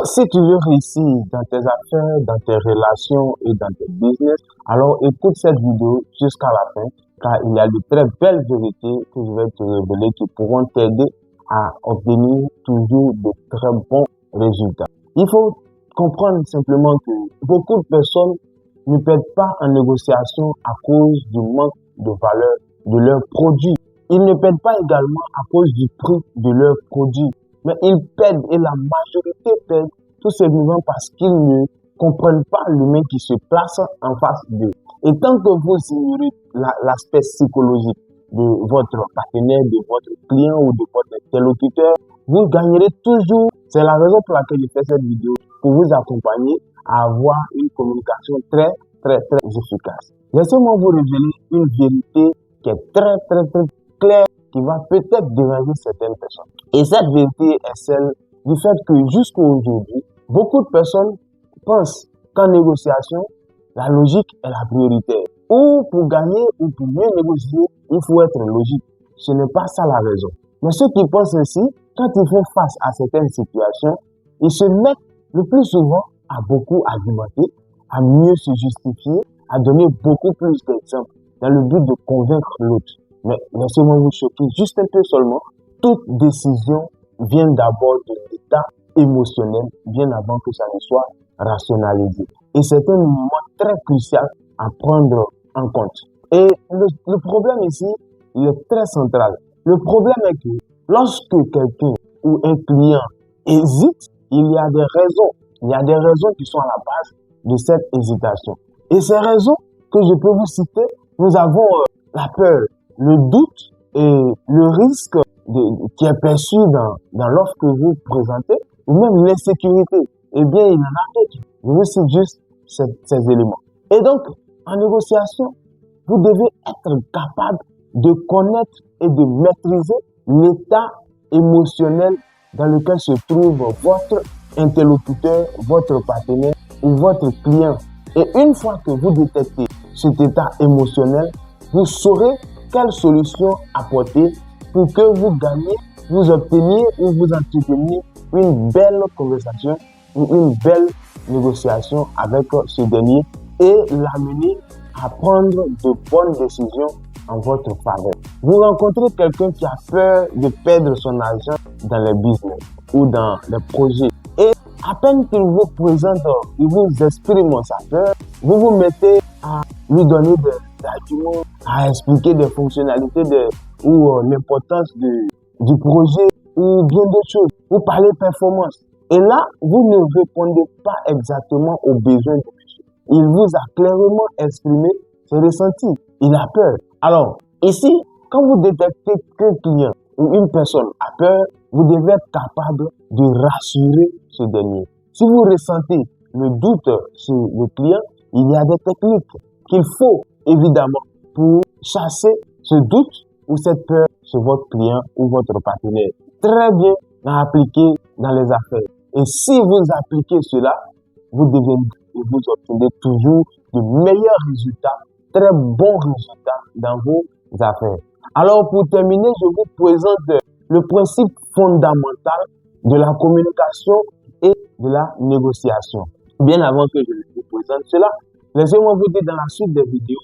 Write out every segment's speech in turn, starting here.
Si tu veux réussir dans tes affaires, dans tes relations et dans tes business, alors écoute cette vidéo jusqu'à la fin, car il y a de très belles vérités que je vais te révéler qui pourront t'aider à obtenir toujours de très bons résultats. Il faut comprendre simplement que beaucoup de personnes ne perdent pas en négociation à cause du manque de valeur de leurs produits. Ils ne perdent pas également à cause du prix de leurs produits. Mais ils perdent et la majorité perd tout simplement parce qu'ils ne comprennent pas l'humain qui se place en face d'eux. Et tant que vous ignorez l'aspect psychologique de votre partenaire, de votre client ou de votre interlocuteur, vous gagnerez toujours. C'est la raison pour laquelle je fais cette vidéo, pour vous accompagner à avoir une communication très efficace. Laissez-moi vous révéler une vérité qui est très claire, qui va peut-être déranger certaines personnes. Et cette vérité est celle du fait que jusqu'à aujourd'hui, beaucoup de personnes pensent qu'en négociation, la logique est la priorité. Ou pour gagner ou pour mieux négocier, il faut être logique. Ce n'est pas ça la raison. Mais ceux qui pensent ainsi, quand ils font face à certaines situations, ils se mettent le plus souvent à beaucoup argumenter, à mieux se justifier, à donner beaucoup plus d'exemples dans le but de convaincre l'autre. Mais laissez-moi vous choquer juste un peu seulement. Toute décision vient d'abord de l'état émotionnel, bien avant que ça ne soit rationalisé. Et c'est un moment très crucial à prendre en compte. Et le problème ici, il est très central. Le problème est que lorsque quelqu'un ou un client hésite, il y a des raisons. Il y a des raisons qui sont à la base de cette hésitation. Et ces raisons que je peux vous citer, nous avons la peur, le doute et le risque qui est perçu dans l'offre que vous présentez, ou même l'insécurité. Eh bien, il y en a d'autres. Je vous cite juste ces éléments. Et donc, en négociation, vous devez être capable de connaître et de maîtriser l'état émotionnel dans lequel se trouve votre interlocuteur, votre partenaire ou votre client. Et une fois que vous détectez cet état émotionnel, vous saurez quelle solution apporter pour que vous gagnez, vous obteniez ou vous entreteniez une belle conversation ou une belle négociation avec ce dernier et l'amener à prendre de bonnes décisions en votre faveur. Vous rencontrez quelqu'un qui a peur de perdre son argent dans les business ou dans les projets. Et à peine qu'il vous présente, il vous exprime sa peur, vous vous mettez à lui donner des arguments, à expliquer des fonctionnalités ou l'importance du projet ou bien d'autres choses. Vous parlez performance. Et là, vous ne répondez pas exactement aux besoins de monsieur. Il vous a clairement exprimé ses ressentis. Il a peur. Alors, ici, quand vous détectez qu'un client ou une personne a peur, vous devez être capable de rassurer ce dernier. Si vous ressentez le doute sur le client, il y a des techniques qu'il faut évidemment pour chasser ce doute ou cette peur sur votre client ou votre partenaire. Très bien à appliquer dans les affaires. Et si vous appliquez cela, vous devenez et vous obtenez toujours de meilleurs résultats, très bons résultats dans vos affaires. Alors pour terminer, je vous présente le principe fondamental de la communication et de la négociation. Bien avant que je vous présente cela, laissez-moi vous dire dans la suite des vidéos,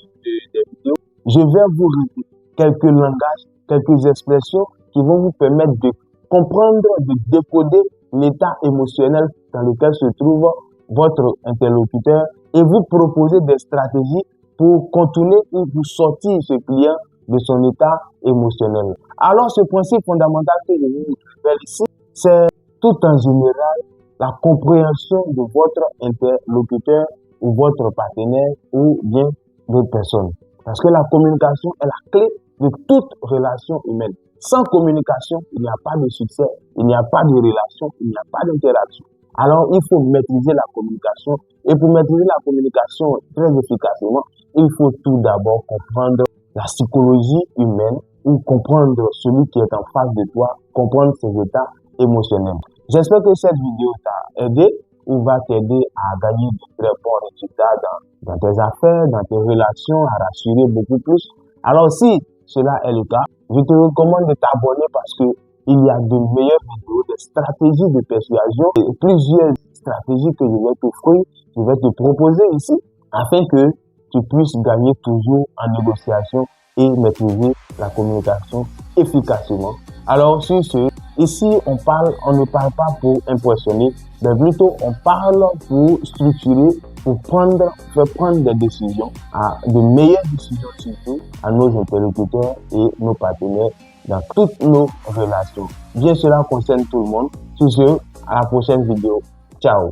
je vais vous révéler quelques langages, quelques expressions qui vont vous permettre de comprendre, de décoder l'état émotionnel dans lequel se trouve votre interlocuteur et vous proposer des stratégies pour contourner ou pour sortir ce client de son état émotionnel. Alors, ce principe fondamental que je vous révèle ici, c'est tout en général la compréhension de votre interlocuteur ou votre partenaire ou bien d'autres personnes. Parce que la communication est la clé de toute relation humaine. Sans communication, il n'y a pas de succès, il n'y a pas de relation, il n'y a pas d'interaction. Alors, il faut maîtriser la communication. Et pour maîtriser la communication très efficacement, il faut tout d'abord comprendre la psychologie humaine ou comprendre celui qui est en face de toi, comprendre ses états émotionnels. J'espère que cette vidéo t'a aidé ou va t'aider à gagner de très bons résultats dans tes affaires, dans tes relations, à rassurer beaucoup plus. Alors, si cela est le cas, je te recommande de t'abonner parce que il y a de meilleures vidéos, des stratégies de persuasion et plusieurs stratégies que je vais t'offrir, je vais te proposer ici, afin que tu puisses gagner toujours en négociation et maîtriser la communication efficacement. Alors, sur ce, ici, on ne parle pas pour impressionner, mais plutôt on parle pour structurer, pour faire prendre des décisions, de meilleures décisions surtout à nos interlocuteurs et nos partenaires dans toutes nos relations. Bien, cela concerne tout le monde. Sur ce, à la prochaine vidéo. Ciao.